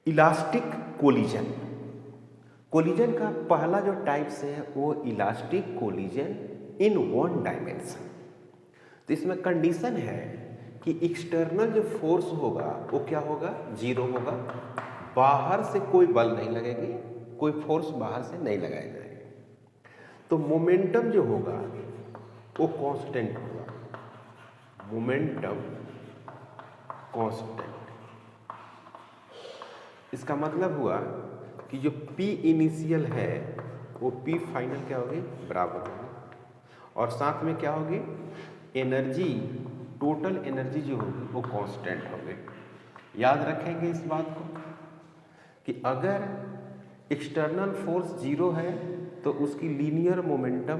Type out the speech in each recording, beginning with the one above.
Elastic collision. Collision का पहला जो टाइप्स है वो elastic collision in one dimension. तो इसमें कंडीशन है कि एक्सटर्नल जो फोर्स होगा वो क्या होगा, जीरो होगा। बाहर से कोई बल नहीं लगेगी, कोई फोर्स बाहर से नहीं लगाया जाएगा। तो मोमेंटम जो होगा वो कांस्टेंट होगा, मोमेंटम कांस्टेंट। इसका मतलब हुआ कि जो P इनिशियल है वो P फाइनल क्या होगी, बराबर होगी। और साथ में क्या होगी, एनर्जी, टोटल एनर्जी जो होगी वो कांस्टेंट होगी। याद रखेंगे इस बात को कि अगर एक्सटर्नल फोर्स जीरो है तो उसकी लीनियर मोमेंटम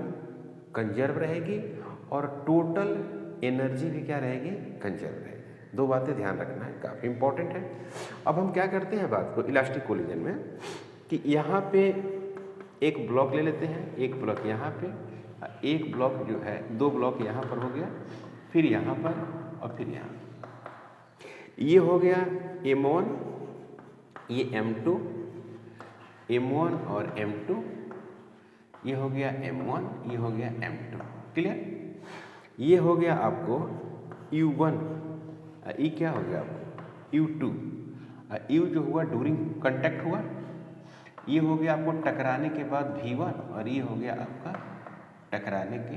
कंजर्व रहेगी और टोटल एनर्जी भी क्या रहेगी, कंजर्व रहेगी। दो बातें ध्यान रखना है, काफ़ी इंपॉर्टेंट है। अब हम क्या करते हैं बात को इलास्टिक कोलिजन में कि यहाँ पे एक ब्लॉक ले लेते हैं, एक ब्लॉक यहाँ पे, एक ब्लॉक जो है, दो ब्लॉक यहाँ पर हो गया, फिर यहाँ पर और फिर यहाँ। ये हो गया M1, ये M2, M1 और M2, ये हो गया M1, ये हो गया M2। क्लियर? ये हो गया आपको U1, ये क्या हो गया आपको U2। U जो हुआ ड्यूरिंग कांटेक्ट हुआ, ये हो गया आपको टकराने के बाद V1 और ये हो गया आपका टकराने के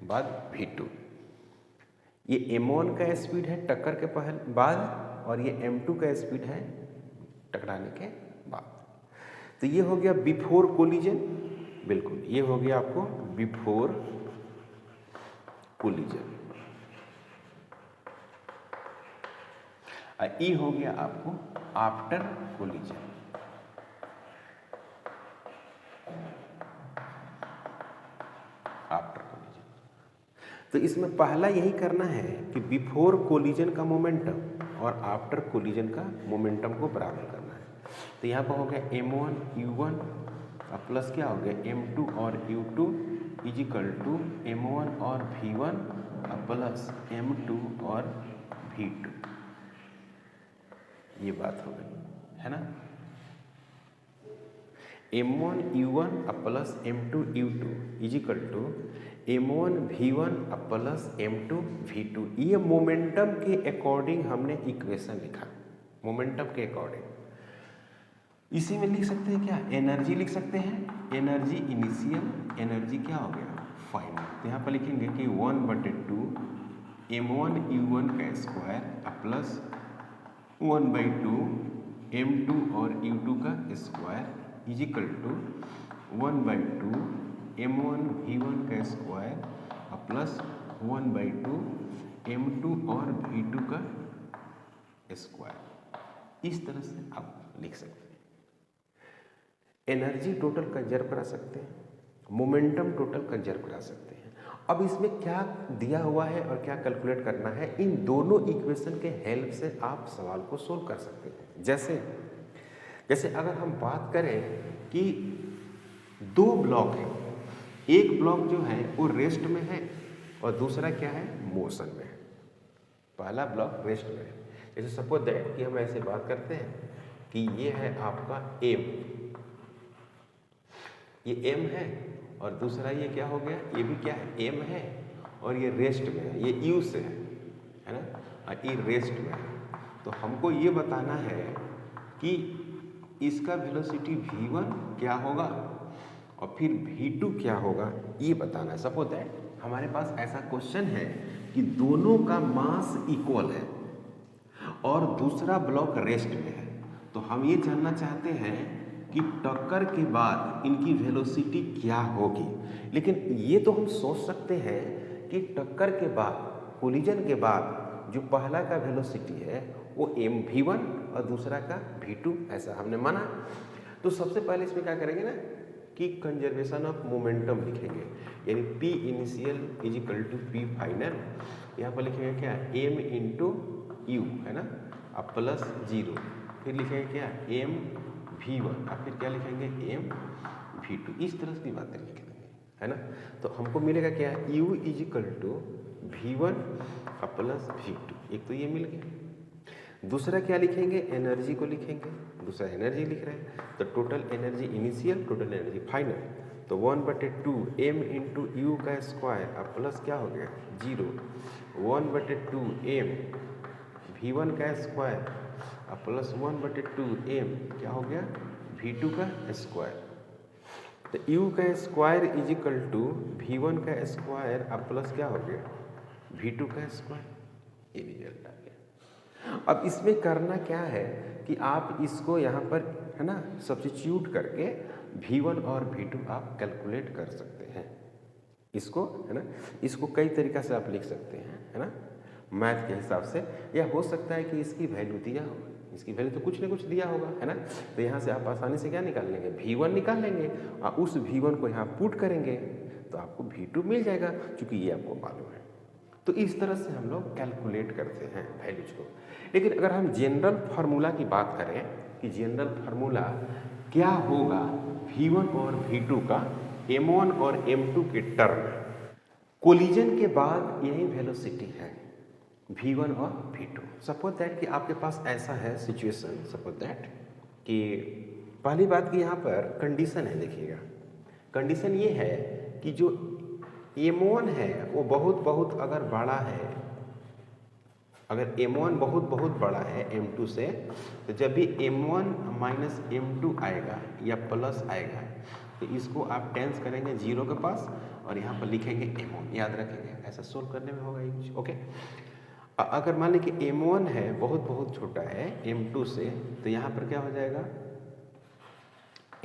बाद V2। ये M1 का स्पीड है टक्कर के बाद और ये M2 का स्पीड है टकराने के बाद। तो ये हो गया बिफोर कोलिजन, बिल्कुल ये हो गया आपको बिफोर कोलिजन। ये हो गया आपको आफ्टर कोलिजन। After collision. तो इसमें पहला यही करना है कि बिफोर कोलिजन का मोमेंटम और आफ्टर कोलिजन का मोमेंटम को बराबर करना है। तो यहाँ पर हो गया M1 U1 प्लस क्या हो गया M2 और U2 इजिकल टू M1 और V1 प्लस M2 और V2। ये बात हो गई है ना। M1 U1 plus M2 U2 is equal to M1 V1 plus M2 V2। ये मोमेंटम के अकॉर्डिंग हमने इक्वेशन लिखा, मोमेंटम के अकॉर्डिंग। इसी में लिख सकते हैं क्या, एनर्जी लिख सकते हैं, एनर्जी इनिशियल, एनर्जी क्या हो गया फाइनल। तो यहाँ पर लिखेंगे कि 1/2 M1 U1 का स्क्वायर प्लस 1/2 M2 और U2 का square is equal to 1/2 M1 V1 का स्क्वायर प्लस 1/2 M2 और V2 का स्क्वायर। इस तरह से आप लिख सकते हैं। एनर्जी टोटल कंजर्व करा सकते हैं, मोमेंटम टोटल कंजर्व करा सकते हैं। अब इसमें क्या दिया हुआ है और क्या कैलकुलेट करना है, इन दोनों इक्वेशन के हेल्प से आप सवाल को सोल्व कर सकते हैं। जैसे अगर हम बात करें कि दो ब्लॉक हैं, एक ब्लॉक जो है वो रेस्ट में है और दूसरा क्या है, मोशन में है। पहला ब्लॉक रेस्ट में है। जैसे सपोज दैट कि हम ऐसे बात करते हैं कि ये है आपका M, ये M है और दूसरा ये क्या हो गया, ये भी क्या है, M है और ये रेस्ट में है, ये U से है ना, और ये रेस्ट में है। तो हमको ये बताना है कि इसका वेलोसिटी V1 क्या होगा और फिर V2 क्या होगा, ये बताना है। सपोज दैट हमारे पास ऐसा क्वेश्चन है कि दोनों का मास इक्वल है और दूसरा ब्लॉक रेस्ट में है। तो हम ये जानना चाहते हैं कि टक्कर के बाद इनकी वेलोसिटी क्या होगी। लेकिन ये तो हम सोच सकते हैं कि टक्कर के बाद, कोलिजन के बाद जो पहला का वेलोसिटी है वो V1 और दूसरा का V2, ऐसा हमने माना। तो सबसे पहले इसमें क्या करेंगे ना कि कंजर्वेशन ऑफ मोमेंटम लिखेंगे, यानी P initial is equal to P final. यहाँ पर लिखेंगे क्या, M इंटू U है ना, अब प्लस 0, फिर लिखेंगे क्या M V1 और फिर क्या लिखेंगे M V2। इस तरह की बातें लिखेंगे है ना। तो हमको मिलेगा क्या, U is equal to V1 plus V2। एक तो ये मिल गया। दूसरा क्या लिखेंगे, एनर्जी को लिखेंगे, दूसरा एनर्जी लिख रहे हैं, तो total energy initial, total energy final, तो 1/2 m इंटू यू का स्क्वायर अब प्लस क्या हो गया 0, 1/2 m v1 का स्क्वायर अब प्लस 1/2 m क्या हो गया v2 का स्क्वायर, तो u का square is equal to v1 का स्क्वायर अब प्लस क्या हो गया v2 का स्क्वायर, ये रिजल्ट आ गया। अब इसमें करना क्या है कि आप इसको यहाँ पर है ना सब्स्टिट्यूट करके v1 और v2 आप कैलकुलेट कर सकते हैं, इसको है ना, इसको कई तरीक़ा से आप लिख सकते हैं है ना मैथ के हिसाब से, या हो सकता है कि इसकी वैल्यू दिया हो, इसकी वैल्यू तो कुछ ना कुछ दिया होगा है ना, तो यहाँ से आप आसानी से क्या निकाल लेंगे v1 निकाल लेंगे और उस v1 को यहाँ पुट करेंगे तो आपको v2 मिल जाएगा, क्योंकि ये आपको मालूम है। तो इस तरह से हम लोग कैलकुलेट करते हैं वैल्यूज को। लेकिन अगर हम जनरल फार्मूला की बात करें कि जनरल फार्मूला क्या होगा v1 और v2 का m1 और m2 के टर्म, कोलिजन के बाद यही वेलोसिटी है v1 और v2। सपोज दैट कि आपके पास ऐसा है सिचुएशन, सपोज दैट कि पहली बात कि यहाँ पर कंडीशन है, देखिएगा कंडीशन ये है कि जो m1 है वो बहुत अगर बड़ा है, अगर m1 बहुत बड़ा है m2 से, तो जब भी m1 माइनस m2 आएगा या प्लस आएगा तो इसको आप टेंस करेंगे 0 के पास और यहाँ पर लिखेंगे m1, याद रखेंगे, ऐसा सोल्व करने में होगा यूज। ओके, अगर मान लीजिए कि m1 है बहुत छोटा है m2 से, तो यहाँ पर क्या हो जाएगा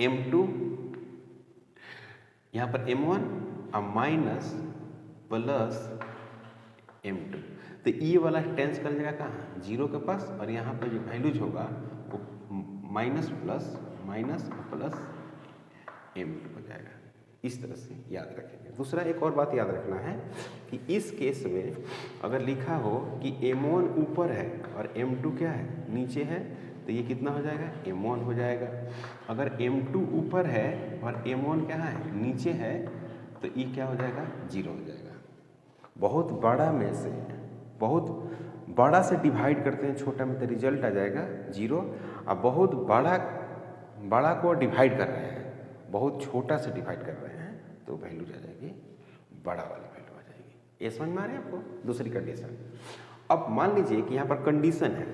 m2, यहाँ पर m1 माइनस प्लस m2, तो ये वाला टेंस कर जाएगा कहाँ 0 के पास, और यहाँ पर जो वैल्यूज होगा वो माइनस प्लस m2 हो जाएगा। इस तरह से याद रखेंगे। दूसरा एक और बात याद रखना है कि इस केस में अगर लिखा हो कि m1 ऊपर है और m2 क्या है नीचे है, तो ये कितना हो जाएगा m1 हो जाएगा। अगर m2 ऊपर है और m1 क्या है नीचे है, तो ये क्या हो जाएगा 0 हो जाएगा। बहुत बड़ा में से बहुत बड़ा से डिवाइड करते हैं छोटा में, तो रिजल्ट आ जाएगा 0। अब बहुत बड़ा को डिवाइड कर रहे हैं, बहुत छोटा से डिवाइड कर रहे हैं, तो वैल्यू आ जाएगी बड़ा वाली वैल्यू आ जाएगी। ये समझ में आ रही है आपको। दूसरी कंडीशन, अब मान लीजिए कि यहाँ पर कंडीशन है,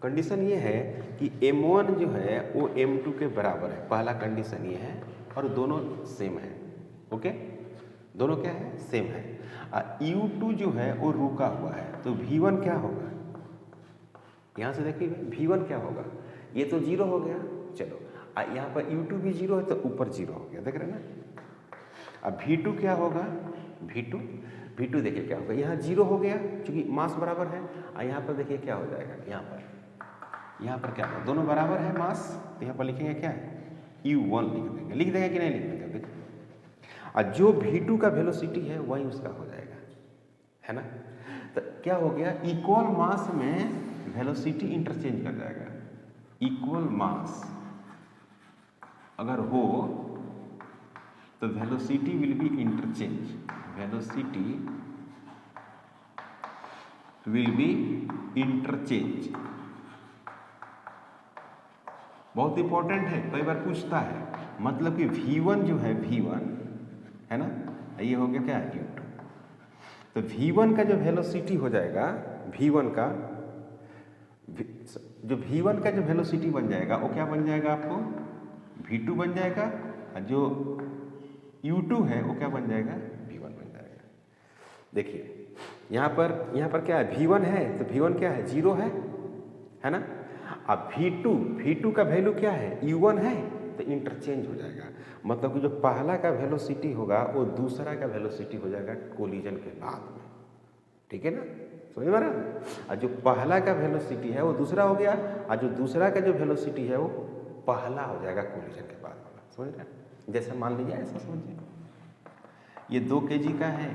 कंडीशन ये है कि m1 जो है वो m2 के बराबर है, पहला कंडीशन ये है, और दोनों सेम है। ओके, दोनों क्या है सेम है। u2 जो है वो रुका हुआ है, तो v1 क्या होगा, यहाँ से देखिए v1 क्या होगा, ये तो 0 हो गया, चलो यहाँ पर u2 भी 0 है तो ऊपर 0 हो गया, देख रहे हैं ना। अब v2 क्या होगा, v2 देखिए क्या होगा, यहाँ 0 हो गया क्योंकि मास बराबर है, और यहाँ पर देखिए क्या हो जाएगा, यहाँ पर क्या होगा, दोनों बराबर है मास, तो यहाँ पर लिखेंगे क्या है u1 लिख देंगे कि नहीं लिख देंगे, देखिए और जो v2 का वेलोसिटी है वही उसका हो जाएगा, है ना। तो क्या हो गया, इक्वल मास में वेलोसिटी इंटरचेंज कर जाएगा। इक्वल मास अगर हो तो velocity will be interchange, velocity will be interchange. बहुत इंपॉर्टेंट है, कई बार पूछता है, मतलब कि v1 जो है v1 है ना, ये हो गया क्या u2, तो v1 का जो वेलोसिटी हो जाएगा, v1 का जो वेलोसिटी बन जाएगा वो क्या बन जाएगा आपको v2 बन जाएगा, और जो u2 है वो क्या बन जाएगा v1 बन जाएगा। देखिए यहाँ पर क्या है v1 है, तो v1 क्या है 0 है ना। अब v2 का वैल्यू क्या है u1 है, तो इंटरचेंज हो जाएगा, मतलब कि जो पहला का वेलोसिटी होगा वो दूसरा का वेलोसिटी हो जाएगा कोलिजन के बाद में, ठीक है ना, समझ में आ रहा है। और जो पहला का वेलोसिटी है वो दूसरा हो गया, और जो दूसरा का जो वेलोसिटी है वो पहला हो जाएगा कोलिजन के बाद वाला, समझ रहे हैं। जैसे मान लीजिए ऐसा समझिए, ये 2 kg का है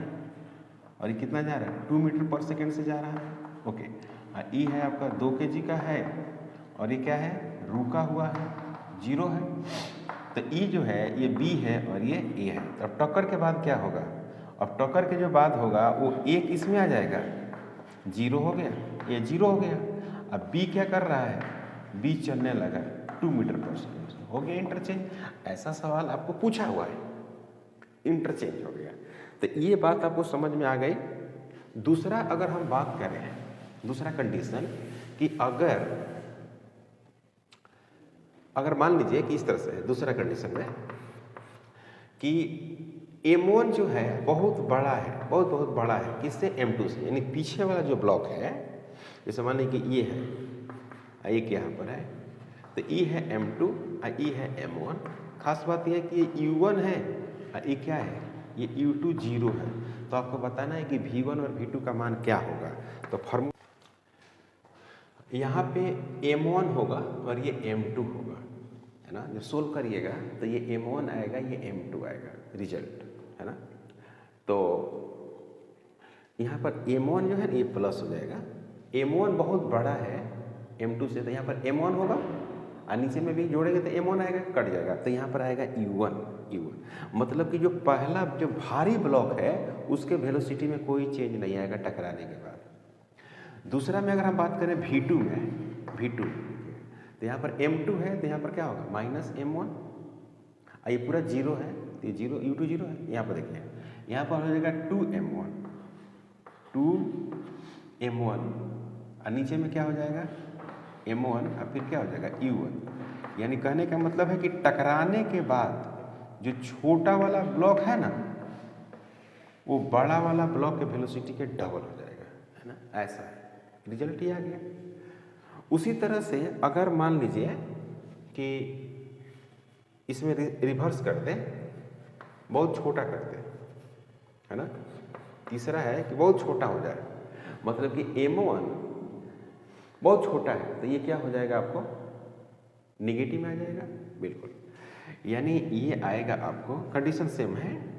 और ये कितना जा रहा है 2 मीटर पर सेकेंड से जा रहा है। ओके, और ये है आपका 2 kg का है और ये क्या है रुका हुआ है 0 है, तो ई जो है ये बी है और ये ए है। तो अब टक्कर के बाद क्या होगा, अब टक्कर के जो बाद होगा वो एक इसमें आ जाएगा 0 हो गया, ये 0 हो गया, अब बी क्या कर रहा है, बी चलने लगा 2 मीटर पर सेकेंड, हो गया इंटरचेंज। ऐसा सवाल आपको पूछा हुआ है, इंटरचेंज हो गया। तो ये बात आपको समझ में आ गई। दूसरा अगर हम बात करें, दूसरा कंडीशन कि अगर मान लीजिए कि इस तरह से है दूसरा कंडीशन में कि M1 जो है बहुत बड़ा है, बहुत बड़ा है, किससे, M2 से, यानी पीछे वाला जो ब्लॉक है, जैसे मान लीजिए कि ये है, एक यहाँ पर है, तो E है M2 और E है M1। खास बात यह है कि ये U1 है और ये क्या है, ये U2 0 है। तो आपको बताना है कि V1 और V2 का मान क्या होगा। तो फॉर्मूला यहाँ पे M1 होगा और ये M2 होगा, है ना। जब सोल्व करिएगा तो ये M1 आएगा, ये M2 आएगा रिजल्ट, है ना। तो यहाँ पर M1 जो है ना ये प्लस हो जाएगा, M1 बहुत बड़ा है M2 से, तो यहाँ पर M1 होगा और नीचे में भी जोड़ेंगे तो M1 आएगा, कट जाएगा, तो यहाँ पर आएगा U1। मतलब कि जो पहला जो भारी ब्लॉक है उसके वेलोसिटी में कोई चेंज नहीं आएगा टकराने के बाद। दूसरा में अगर हम बात करें V2 में, V2 तो यहाँ पर M2 है, तो यहाँ पर क्या होगा, माइनस M1, ये पूरा 0 है, तो ये 0, U2 0 है। यहाँ पर देखिए, यहाँ पर हो जाएगा 2M1 और नीचे में क्या हो जाएगा, M1 और फिर क्या हो जाएगा, U1। यानी कहने का मतलब है कि टकराने के बाद जो छोटा वाला ब्लॉक है ना, वो बड़ा वाला ब्लॉक के वेलोसिटी के डबल हो जाएगा, है ना। ऐसा है, रिजल्ट ही आ गया। उसी तरह से अगर मान लीजिए कि इसमें रिवर्स कर दें, बहुत छोटा कर दें, है ना। तीसरा है कि बहुत छोटा हो जाए, मतलब कि M1 बहुत छोटा है, तो ये क्या हो जाएगा, आपको निगेटिव में आ जाएगा, बिल्कुल। यानी ये आएगा आपको, कंडीशन सेम है,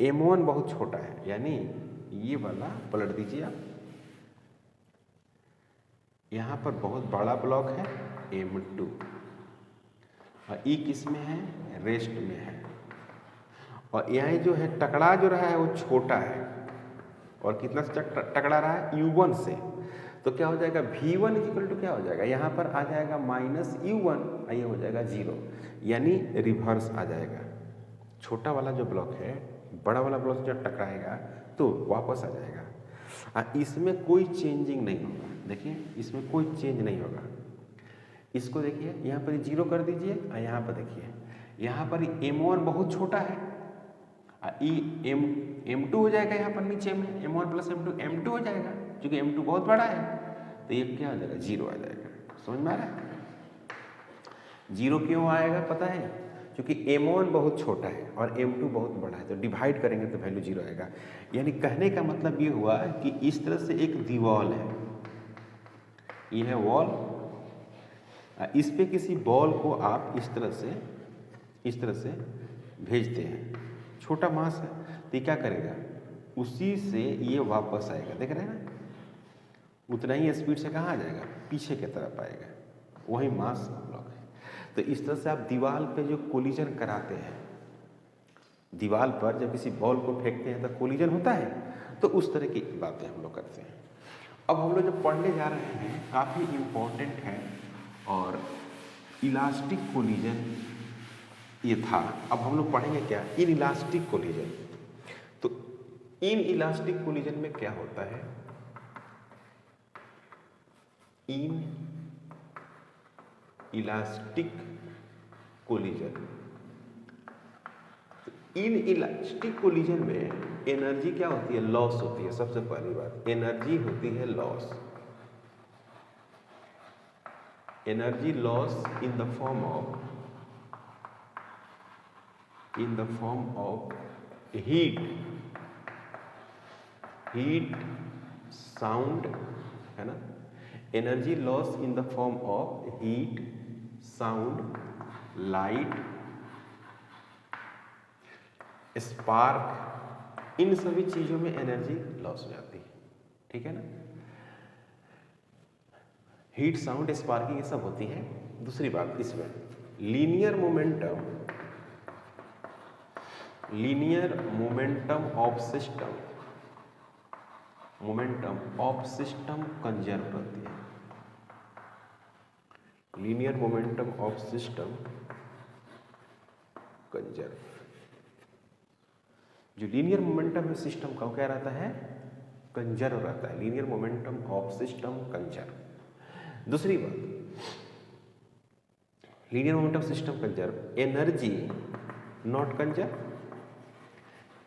M1 बहुत छोटा है, यानी ये वाला पलट दीजिए आप, यहाँ पर बहुत बड़ा ब्लॉक है M2 और E किस में है, रेस्ट में है, और यहाँ जो है टकरा जो रहा है वो छोटा है, और कितना से टकरा रहा है, U1 से। तो क्या हो जाएगा, V1 इक्वल टू क्या हो जाएगा, यहाँ पर आ जाएगा माइनस U1, ये हो जाएगा 0, यानी रिवर्स आ जाएगा। छोटा वाला जो ब्लॉक है बड़ा वाला ब्लॉक जब टकराएगा तो वापस आ जाएगा, इसमें कोई चेंजिंग नहीं होगा। देखिए इसमें कोई चेंज नहीं होगा। इसको देखिए, यहाँ पर 0 कर दीजिए और यहाँ पर देखिए, यहाँ पर M1 बहुत छोटा है, M2 हो जाएगा, यहाँ पर नीचे में M1 प्लस M2 हो जाएगा, क्योंकि M2 बहुत बड़ा है, तो ये क्या हो जाएगा, 0 आ जाएगा। समझ में आ रहा है, 0 क्यों आएगा पता है, क्योंकि M1 बहुत छोटा है और M2 बहुत बड़ा है, तो डिवाइड करेंगे तो वैल्यू 0 आएगा। यानी कहने का मतलब ये हुआ कि इस तरह से एक दीवार है, ये है वॉल, इस पे किसी बॉल को आप इस तरह से भेजते हैं, छोटा मास है, तो ये क्या करेगा, उसी से ये वापस आएगा, देख रहे हैं ना, उतना ही स्पीड से कहाँ आ जाएगा, पीछे की तरफ आएगा, वही मास ब्लॉक है। तो इस तरह से आप दीवार पे जो कोलिजन कराते हैं, दीवार पर जब किसी बॉल को फेंकते हैं तो कोलिजन होता है, तो उस तरह की बातें हम लोग करते हैं। अब हम लोग जब पढ़ने जा रहे हैं, काफ़ी इम्पोर्टेंट है, और इलास्टिक कोलिजन ये था। अब हम लोग पढ़ेंगे क्या, इन इलास्टिक कोलिजन। तो इन इलास्टिक कोलिजन में क्या होता है, in elastic collision, in elastic collision में एनर्जी क्या होती है, लॉस होती है। सबसे पहली बात, एनर्जी होती है loss, energy loss in the form of heat, sound, है ना। Energy loss in the form of heat, sound, light, spark, इन सभी चीजों में एनर्जी लॉस हो जाती है, ठीक है ना। हीट, साउंड, स्पार्किंग ये सब होती है। दूसरी बात, इसमें linear momentum of system, momentum of system conserve रहती है। Linear momentum of system conserve, जो लीनियर मोमेंटम है सिस्टम का वो क्या रहता है, कंजर्व रहता है। Linear momentum of system conserve. दूसरी बात, linear momentum system conserve, energy not conserve,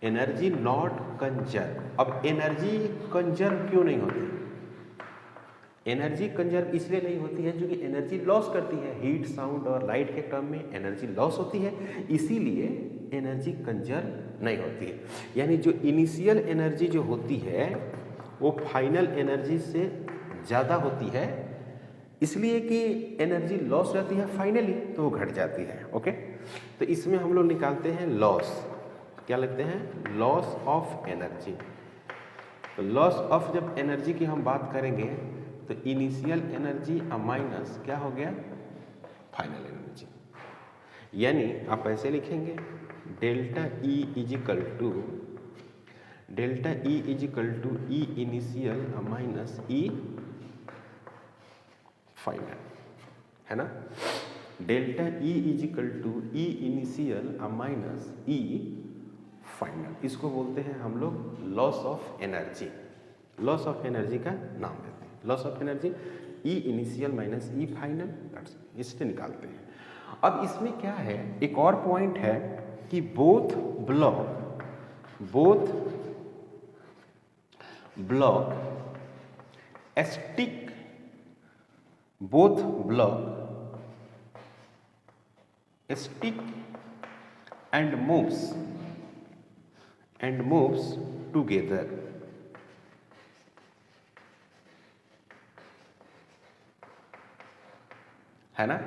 energy not conserve. अब एनर्जी कंजर्व क्यों नहीं होती, एनर्जी कंजर्व इसलिए नहीं होती है क्योंकि एनर्जी लॉस करती है, हीट साउंड और लाइट के टर्म में एनर्जी लॉस होती है, इसीलिए एनर्जी कंजर्व नहीं होती है। यानी जो इनिशियल एनर्जी जो होती है वो फाइनल एनर्जी से ज़्यादा होती है, इसलिए कि एनर्जी लॉस रहती है फाइनली तो वो घट जाती है। ओके, तो इसमें हम लोग निकालते हैं लॉस, क्या लिखते हैं, लॉस ऑफ एनर्जी। तो लॉस ऑफ जब एनर्जी की हम बात करेंगे तो इनिशियल एनर्जी माइनस क्या हो गया, फाइनल एनर्जी। यानी आप ऐसे लिखेंगे delta E is equal to E initial minus E final, है ना। Delta E is equal to E initial minus E final, इसको बोलते हैं हम लोग loss of energy. Loss of energy का नाम देते हैं, loss of energy E initial minus E final, इससे निकालते हैं। अब इसमें क्या है, एक और पॉइंट है कि both block stick, both block stick and moves together, है ना।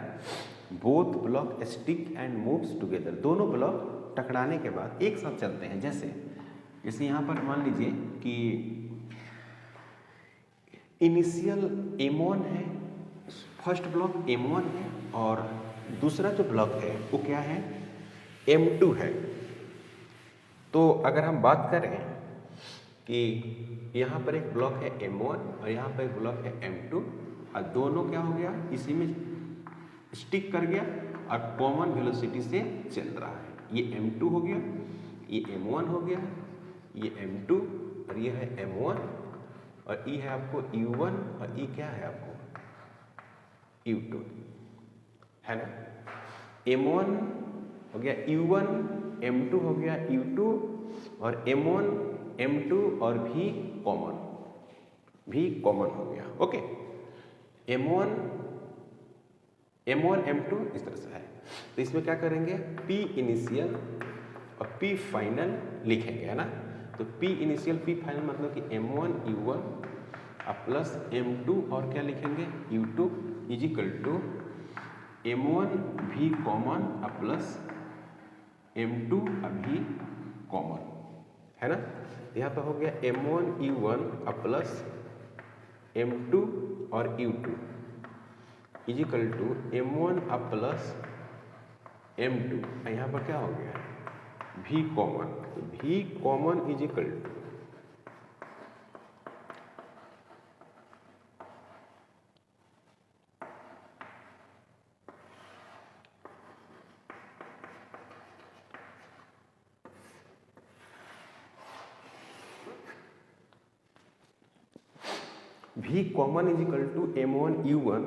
Both block stick and moves together, दोनों ब्लॉक टकराने के बाद एक साथ चलते हैं। जैसे यहाँ पर मान लीजिए कि इनिशियल M1 है, फर्स्ट ब्लॉक M1 है और दूसरा जो ब्लॉक है वो क्या है, M2 है। तो अगर हम बात करें कि यहाँ पर एक ब्लॉक है M1 और यहाँ पर एक ब्लॉक है M2 और दोनों क्या हो गया, इसी में स्टिक कर गया और कॉमन वेलोसिटी से चल रहा है। ये M2 हो गया, ये M1 हो गया, ये M2 और ये है M1 और ये है आपको U1 और ये क्या है आपको U2, है ना। M1 हो गया U1, M2 हो गया U2 और M1 M2 और भी कॉमन हो गया। ओके, M1 M2 इस तरह से है। तो इसमें क्या करेंगे, P इनिशियल और P फाइनल लिखेंगे, है ना। तो P इनिशियल P फाइनल मतलब कि M1 U1 प्लस M2 और क्या लिखेंगे U2 इजिकल टू M1 भी कॉमन प्लस M2 अभी कॉमन, है ना। यहाँ पे हो गया M1 U1 प्लस M2 और U2 is equal to M1 plus M2, यहाँ पर क्या हो गया भी कॉमन, तो V common is equal to V common is equal to M1 U1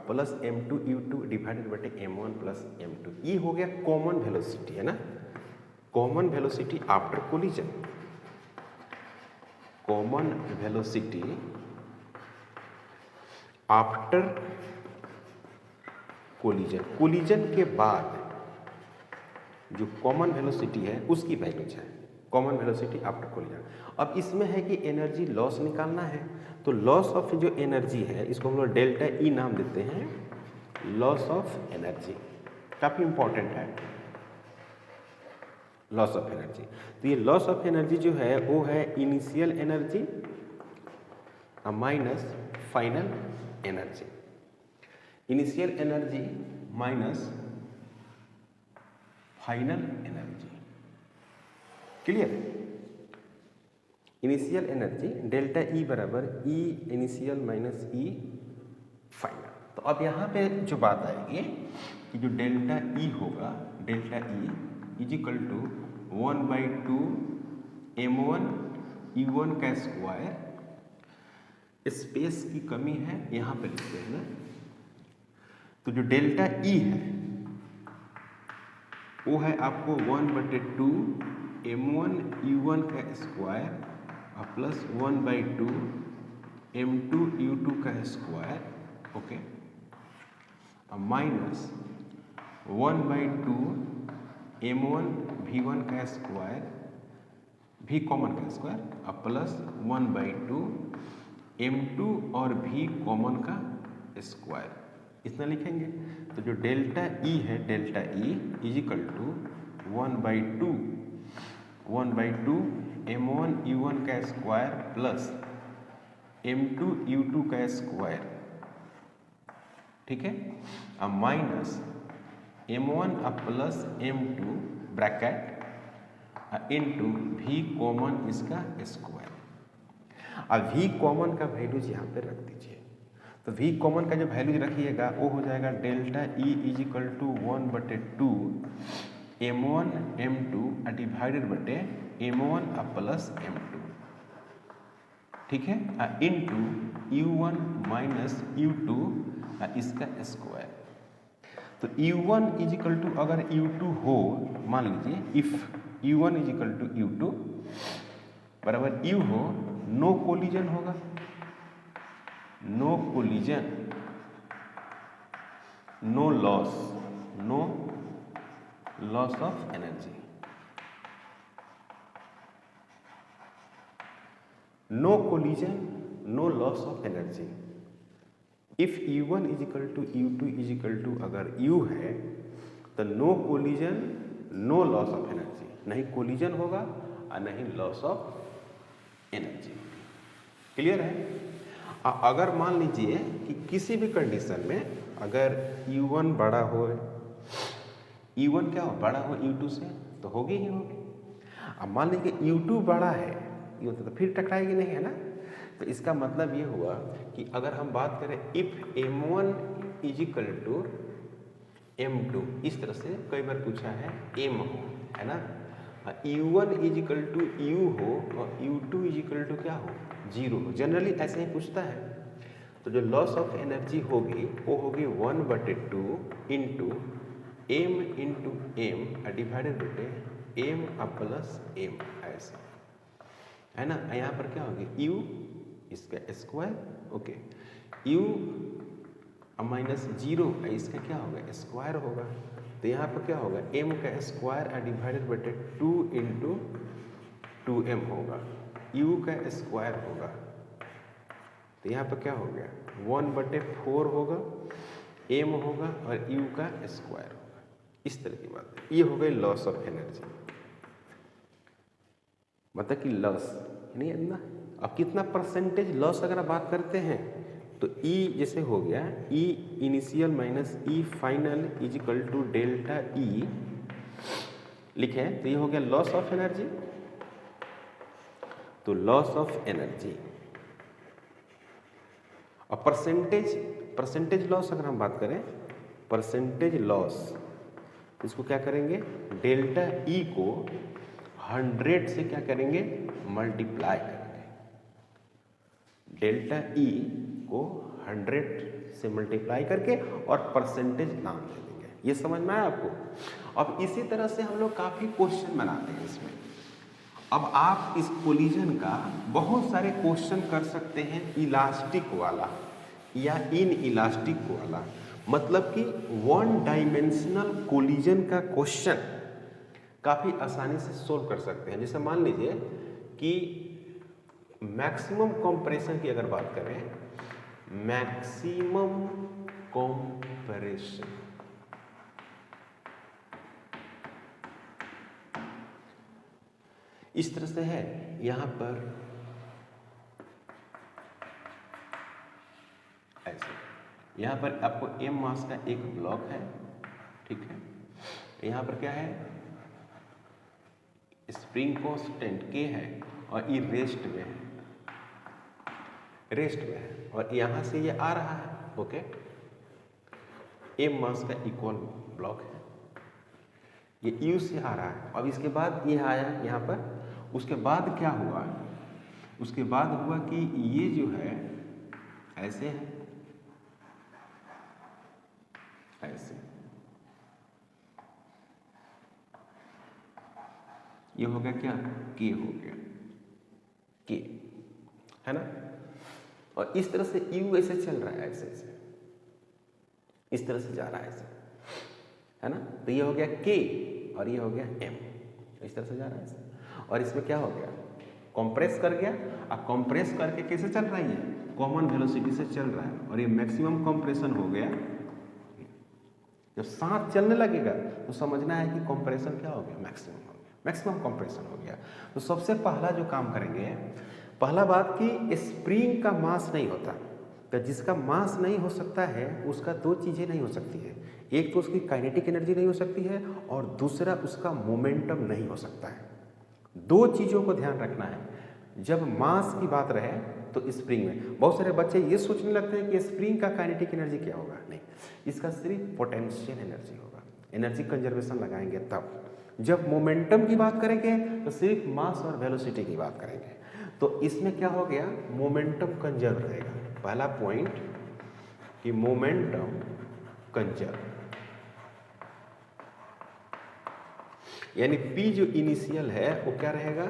plus M2 U2 divided बटे M1 प्लस M2। ये हो गया कॉमन वेलोसिटी, है ना। Common velocity after collision, common velocity after collision के बाद जो कॉमन वेलोसिटी है उसकी वैल्यूज है, कॉमन वेलोसिटी आफ्टर कोलिजन। अब इसमें है कि एनर्जी लॉस निकालना है, तो लॉस ऑफ जो एनर्जी है इसको हम लोग डेल्टा ई नाम देते हैं, लॉस ऑफ एनर्जी, काफ़ी इंपॉर्टेंट है लॉस ऑफ एनर्जी। तो ये लॉस ऑफ एनर्जी जो है वो है initial energy minus final energy, initial energy minus final energy. Clear, initial energy delta E बराबर ई इनिशियल माइनस ई फाइनल। तो अब यहाँ पे जो बात आएगी कि जो डेल्टा ई होगा, delta E is equal to 1/2 m1 u1 का स्क्वायर, स्पेस की कमी है यहाँ पे लिखते हैं ना, तो जो डेल्टा ई है वो है आपको 1/2 m1 u1 का स्क्वायर प्लस 1/2 m2 u2 का square, okay, minus 1/2 m1 v1 का स्क्वायर, v कॉमन का स्क्वायर प्लस 1/2 m2 और v कॉमन का स्क्वायर, इतना लिखेंगे। तो जो डेल्टा ई है, delta E is equal to 1/2 m1 u1 का स्क्वायर प्लस m2 u2 का स्क्वायर, ठीक है, अब minus m1 plus m2 bracket into v common इसका स्क्वायर। अब v कॉमन का वैल्यूज यहाँ पे रख दीजिए, तो v कॉमन का जो वैल्यूज रखिएगा वो हो जाएगा delta E is equal to 1/2 m1 m2 divided बटे m1 प्लस m2, ठीक है, इनटू u1 माइनस u2 इसका स्क्वायर। तो u1 इज इक्वल टू अगर u2 हो, मान लीजिए if u1 is equal to u2 बराबर u हो, नो कोलिजन होगा, no collision, no loss, no loss of energy, no collision, no loss of energy. If u1 is equal to u2 is equal to अगर u है तो no collision, no loss of energy, नहीं collision होगा और नहीं loss of energy. Clear है? अगर मान लीजिए कि किसी भी कंडीशन में अगर u1 बड़ा हो, u1 क्या हो, बड़ा हो u2 से, तो होगी ही होगी। अब मान लीजिए u2 बड़ा है u तो फिर टकराएगी नहीं, है ना। तो इसका मतलब ये हुआ कि अगर हम बात करें if m1 is equal to m2, इस तरह से कई बार पूछा है m हो, है ना, u1 is equal to u हो और u2 इज इक्वल टू क्या हो, 0 हो, जनरली ऐसे ही पूछता है। तो जो लॉस ऑफ एनर्जी होगी वो होगी 1/2 into m into m divided बटे m प्लस m, ऐसा है ना। यहाँ पर क्या होगी u इसका स्क्वायर, ओके, u माइनस 0 इसका क्या होगा, स्क्वायर होगा। तो यहाँ पर क्या होगा, m का स्क्वायर डिवाइडेड बटे 2 इंटू 2m होगा, u का स्क्वायर होगा। तो यहाँ पर क्या हो गया, 1/4 होगा, m होगा और u का स्क्वायर होगा। इस तरह की बात है। ये हो गई लॉस ऑफ एनर्जी, मतलब कि लॉस नहीं है ना। अब कितना परसेंटेज लॉस अगर आप बात करते हैं तो E जैसे हो गया E initial minus E final is equal to delta E लिखे, तो ये हो गया लॉस ऑफ एनर्जी। तो लॉस ऑफ एनर्जी और परसेंटेज लॉस अगर हम बात करें, परसेंटेज लॉस, इसको क्या करेंगे, डेल्टा E को 100 से क्या करेंगे, मल्टीप्लाई करेंगे। डेल्टा E को 100 से मल्टीप्लाई करके और परसेंटेज नाम दे देंगे। ये समझ में आया आपको? अब इसी तरह से हम लोग काफ़ी क्वेश्चन बनाते हैं इसमें। अब आप इस कोलिजन का बहुत सारे क्वेश्चन कर सकते हैं, इलास्टिक वाला या इन इलास्टिक वाला, मतलब कि 1 डायमेंशनल कोलिजन का क्वेश्चन काफ़ी आसानी से सोल्व कर सकते हैं। जैसे मान लीजिए कि मैक्सिमम कंप्रेशन की अगर बात करें, मैक्सिमम कंप्रेशन, इस तरह से है। यहां पर ऐसे, यहां पर आपको m मास का एक ब्लॉक है, ठीक है। यहां पर क्या है, स्प्रिंग कांस्टेंट K है और ये रेस्ट में है, रेस्ट में है, और यहाँ से ये आ रहा है, ओके। m मास का इक्वल ब्लॉक है, ये U से आ रहा है। अब इसके बाद ये आया यहाँ पर, उसके बाद क्या हुआ, उसके बाद हुआ कि ये जो है ऐसे है, ऐसे, ये हो गया क्या, K हो गया, K, है ना। और इस तरह से U ऐसे चल रहा है, ऐसे ऐसे इस तरह से जा रहा है ऐसे, है ना। तो ये हो गया K और ये हो गया M, इस तरह से जा रहा है ऐसे। और इसमें क्या हो गया, कंप्रेस कर गया। अब कंप्रेस करके कैसे चल रहा है, ये कॉमन वेलोसिटी से चल रहा है, और ये मैक्सिमम कंप्रेशन हो गया। जब सांस चलने लगेगा तो समझना है कि कंप्रेशन क्या हो गया, मैक्सिमम हो गया, मैक्सिमम कंप्रेशन हो गया। तो सबसे पहला जो काम करेंगे, पहला बात कि स्प्रिंग का मास नहीं होता, तो जिसका मास नहीं हो सकता है उसका दो चीज़ें नहीं हो सकती है, एक तो उसकी काइनेटिक एनर्जी नहीं हो सकती है, और दूसरा उसका मोमेंटम नहीं हो सकता है। दो चीज़ों को ध्यान रखना है जब मास की बात रहे। तो स्प्रिंग में बहुत सारे बच्चे ये सोचने लगते हैं कि स्प्रिंग का काइनेटिक एनर्जी क्या होगा, नहीं, इसका सिर्फ पोटेंशियल एनर्जी होगा, एनर्जी कंजर्वेशन लगाएंगे तब। जब मोमेंटम की बात करेंगे तो सिर्फ मास और वेलोसिटी की बात करेंगे। तो इसमें क्या हो गया, मोमेंटम कंजर्व रहेगा। पहला पॉइंट कि मोमेंटम कंजर्व, यानी P जो इनिशियल है वो क्या रहेगा,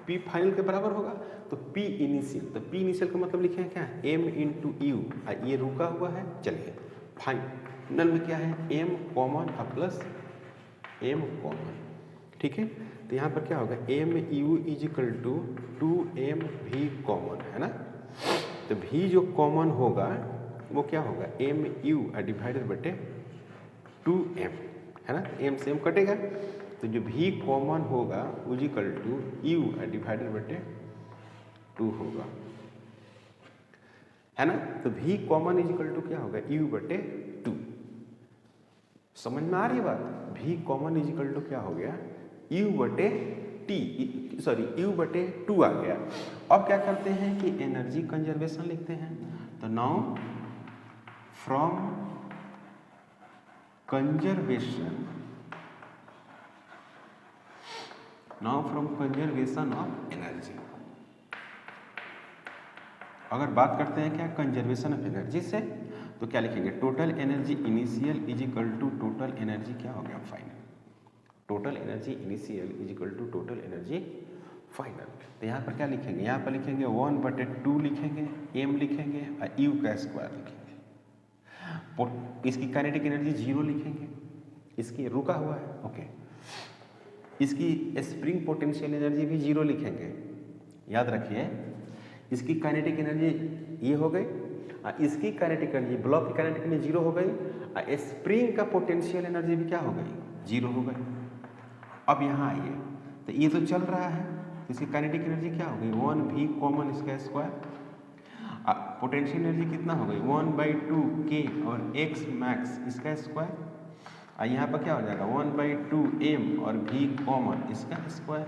P फाइनल के बराबर होगा। तो P इनिशियल, तो P इनिशियल का मतलब लिखे हैं क्या, M इंटू यू, ये रुका हुआ है। चलिए फाइनल में क्या है, M common plus M common, ठीक है। तो यहाँ पर क्या होगा, M U is equal to 2M V common, है ना। तो V जो कॉमन होगा वो क्या होगा, M U डिवाइडेड बटे 2M, है ना। M से M कटेगा, तो जो V कॉमन होगा इजिकल टू U डिवाइडेड बटे 2 होगा, है ना। तो V कॉमन इजिकल टू क्या होगा, U बटे 2। समझ में आ रही है बात, V कॉमन इजिकल टू क्या हो गया, U बटे T, सॉरी U बटे 2 आ गया। अब क्या करते हैं कि एनर्जी कंजर्वेशन लिखते हैं। तो now from conservation, now from conservation of energy, अगर बात करते हैं क्या कंजर्वेशन ऑफ एनर्जी से, तो क्या लिखेंगे, total energy initial is equal to total energy क्या हो गया, final. Total energy initial is equal to total energy final. तो यहाँ पर क्या लिखेंगे, यहाँ पर लिखेंगे 1/2 लिखेंगे, M लिखेंगे और U का स्क्वायर लिखेंगे। इसकी काइनेटिक एनर्जी 0 लिखेंगे, इसकी रुका हुआ है, ओके। इसकी स्प्रिंग पोटेंशियल एनर्जी भी 0 लिखेंगे, याद रखिए। इसकी काइनेटिक एनर्जी ये हो गई, इसकी काइनेटिक एनर्जी, ब्लॉक की काइनेटिक एनर्जी 0 हो गई, स्प्रिंग का पोटेंशियल एनर्जी भी क्या हो गई, 0 हो गई। अब यहाँ आइए, तो ये तो चल रहा है, इसकी काइनेटिक एनर्जी क्या हो गई, 1V कॉमन इसका स्क्वायर, पोटेंशियल एनर्जी कितना हो गई 1/2 K और x मैक्स इसका स्क्वायर, यहाँ पर क्या हो जाएगा 1/2 M और V कॉमन इसका स्क्वायर।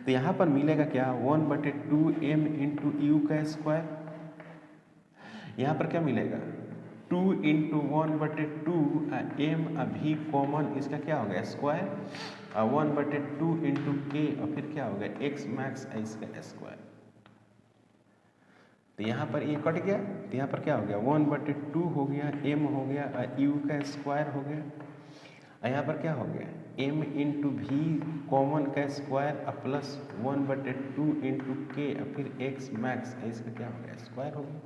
तो यहाँ पर मिलेगा क्या 1/2 M इंटू यू का स्क्वायर, यहाँ पर क्या मिलेगा 2 इंटू 1/2 M V कॉमन इसका क्या हो गया स्क्वायर, 1/2 इंटू K और फिर क्या हो गया x मैक्स इसका स्क्वायर। तो यहाँ पर ये कट गया, तो यहाँ पर क्या हो गया 1/2 हो गया, M हो गया और U का स्क्वायर हो गया, यहाँ पर क्या हो गया M इंटू V कॉमन का स्क्वायर प्लस 1/2 इंटू K और फिर x मैक्स इसका क्या हो गया स्क्वायर हो गया।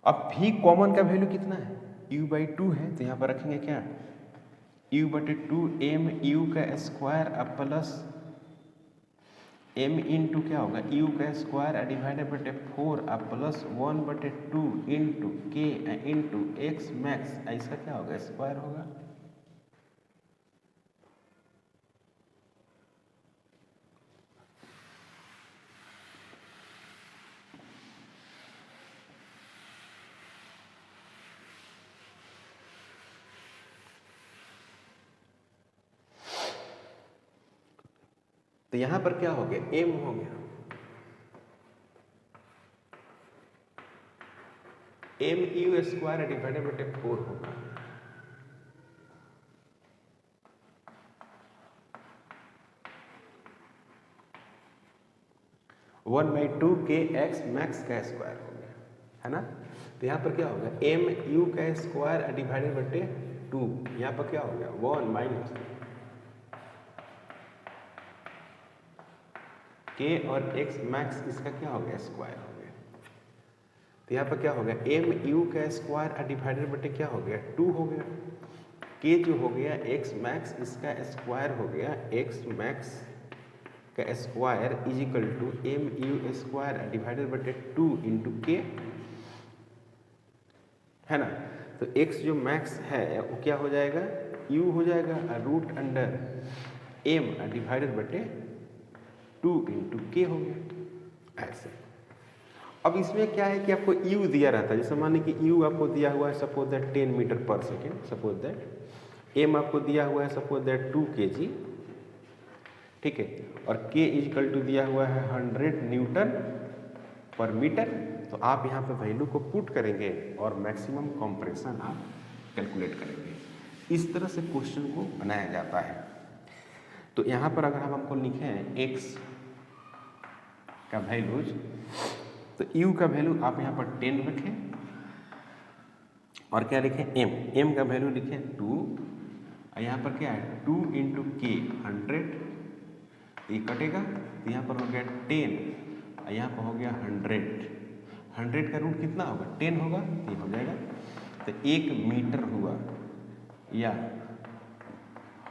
अब V कॉमन का वैल्यू कितना है U/2 है, तो यहाँ पर रखेंगे क्या U/2 M U का स्क्वायर प्लस M इंटू क्या होगा U का स्क्वायर डिवाइडेड बटे 4 plus 1/2 into K into x max इसका क्या होगा स्क्वायर होगा। तो तो यहां पर क्या हो गया, m हो गया, mu स्क्वायर डिवाइडेड बाई 4 होगा। वन बाई टू के एक्स मैक्स का स्क्वायर हो गया, है ना। तो यहाँ पर क्या होगा, एम यू का स्क्वायर डिवाइडेड बटे 2, यहाँ पर क्या हो गया 1 माइनस के और एक्स मैक्स, इसका क्या हो गया स्क्वायर हो गया। तो यहाँ पर क्या हो गया, एम यू का स्क्वायर डिवाइडेड बटे क्या हो गया 2 हो गया, के जो हो गया एक्स मैक्स, इसका स्क्वायर हो गया एक्स मैक्स का square is equal to M U square divided बटे 2 इंटू के, है ना। तो x जो मैक्स है वो क्या हो जाएगा, u हो जाएगा रूट अंडर m डिवाइडेड बटे 2 इंटू के हो गया ऐसे। अब इसमें क्या है कि आपको u दिया रहता है, जैसे मानिए कि u आपको दिया हुआ है सपोज दैट 10 मीटर पर सेकेंड, सपोज दैट m आपको दिया हुआ है सपोज दैट 2 kg, ठीक है, और k इक्वल टू दिया हुआ है 100 न्यूटन पर मीटर। तो आप यहाँ पे वैल्यू को पुट करेंगे और मैक्सिमम कंप्रेशन आप कैलकुलेट करेंगे। इस तरह से क्वेश्चन को बनाया जाता है। तो यहाँ पर अगर हम हमको लिखें x का वैल्यूज, तो u का वैल्यू आप यहाँ पर 10 रखें और क्या लिखें m का वैल्यू लिखें 2, और यहाँ पर क्या है 2 इंटू के 100, ये कटेगा तो यहाँ पर हो गया 10 और यहाँ पर हो गया 100 का रूट कितना होगा 10 होगा, तो ये हो जाएगा। तो 1 मीटर हुआ या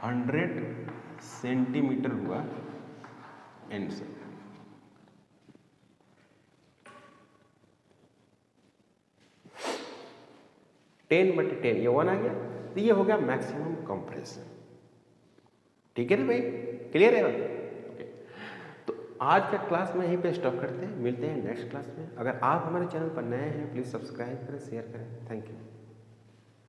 100 सेंटीमीटर हुआ आंसर। टेन बटे 10 ये 1 आ गया, तो ये हो गया मैक्सिमम कंप्रेशन। ठीक है ना भाई, क्लियर है ना। आज का क्लास में यहीं पे स्टॉप करते हैं, मिलते हैं नेक्स्ट क्लास में। अगर आप हमारे चैनल पर नए हैं प्लीज़ सब्सक्राइब करें, शेयर करें। Thank you.